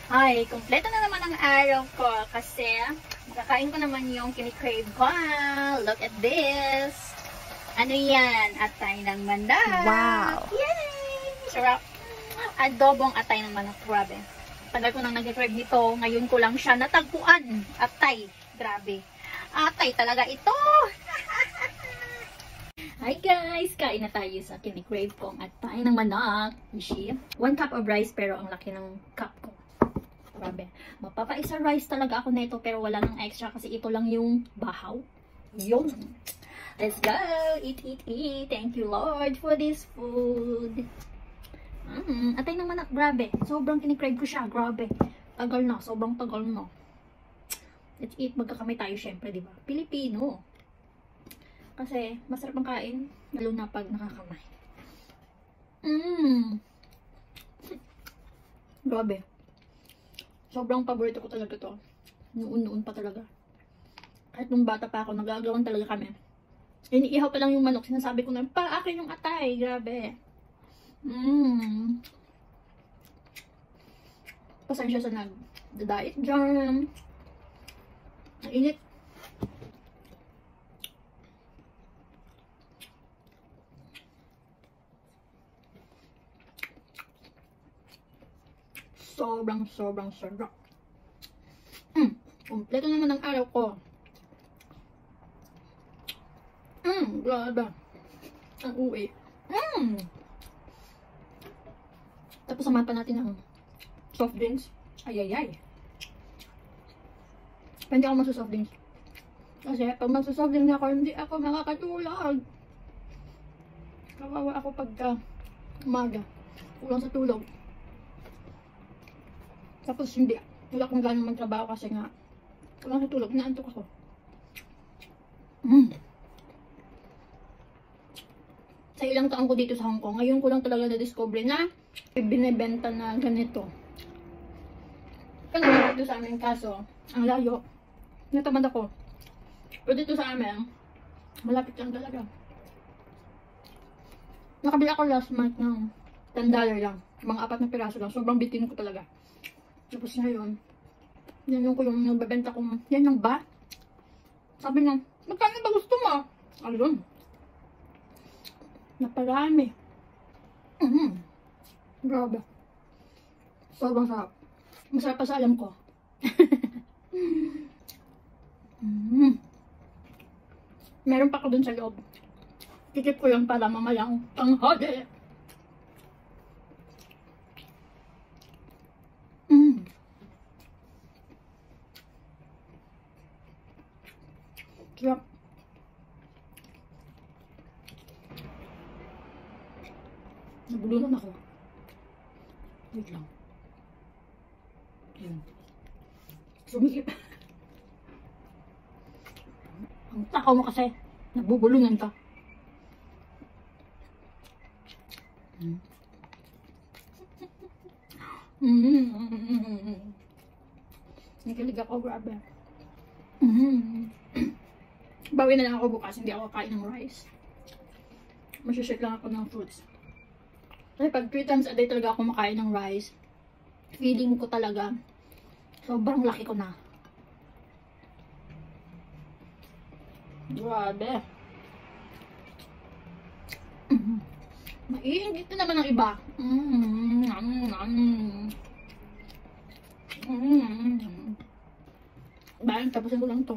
Ay, kompleto na naman ang araw ko kasi makakain ko naman yung kinikrave ko. Look at this. Ano yan? Atay ng manok. Wow! Yay! Sarap. Adobong atay ng manok. Grabe. Tagal ko nang nag-crave nito. Ngayon ko lang siya natagpuan. Atay. Grabe. Atay talaga ito. Hi guys! Kain na tayo sa kinikrave kong atay ng manok. You 1 cup of rice pero ang laki ng cup ko. Grabe. Mapapaisa rice talaga ako nito pero wala nang extra kasi ito lang yung bahaw. Yun. Let's go! Eat, eat, eat! Thank you Lord for this food. Atay ng manok. Grabe. Sobrang kinikrave ko siya. Grabe. Tagal na. Sobrang tagal na. Let's eat. Magkakamay tayo syempre, di ba? Pilipino. Kasi masarap ang kain. Lalo na pag nakakamay. Grabe. Sobrang paborito ko talaga to. Noon pa talaga. Kahit nung bata pa ako, nagagawan talaga kami. Iniihaw pa lang yung manok. Sinasabi ko na, pa akin yung atay. Grabe. Pasensya sa nag-diet dyan. Ang init. Sobrang sarap. Kompleto naman ang araw ko. Grabe. Ang uwi. Tapos samahan pa natin ng soft drinks. Ayayay. Hindi ako magsusoft drinks. Kasi pag magsusoft drinks ako, hindi ako makakatulog. Kawawa ako pagka umaga. Kulang sa tulog. Tapos hindi. Wala akong ganang magtrabaho kasi nga kulang sa tulog. Inaantok ako. Sa ilang taon ko dito sa Hong Kong, ngayon ko lang talaga na-discover na binibenta na ganito. Kasi dito sa amin, kaso ang layo. Natamad ako. Pero dito sa amin, malapit lang talaga. Nakabili ako last month ng $10 lang. Mga 4 na piraso lang. Sobrang bitin ko talaga. Tapos ngayon, yan yung ko yung nagbebenta ko. Yan yung ba? Sabi niya, magkano ba gusto mo? Ayun. Naparami. Grabe. Sobrang sarap. Masarap pa sa alam ko. Meron pa ko dun sa loob. Kikip ko yun para mamayang tanghali. Sarap. Nabulunan ako. Wait lang. Ayan. Sumikip. Ang takaw mo kasi. Nagbubulungan ka. Nakilig ako, grabe. Bawi na lang ako bukas, hindi ako kain ng rice. Masyashake lang ako ng fruits. Kasi pag 3 times a day talaga ako makain ng rice, feeling ko talaga, sobrang laki ko na. Grabe. Maiingit na naman ang iba. Bayan, tapusin ko lang to.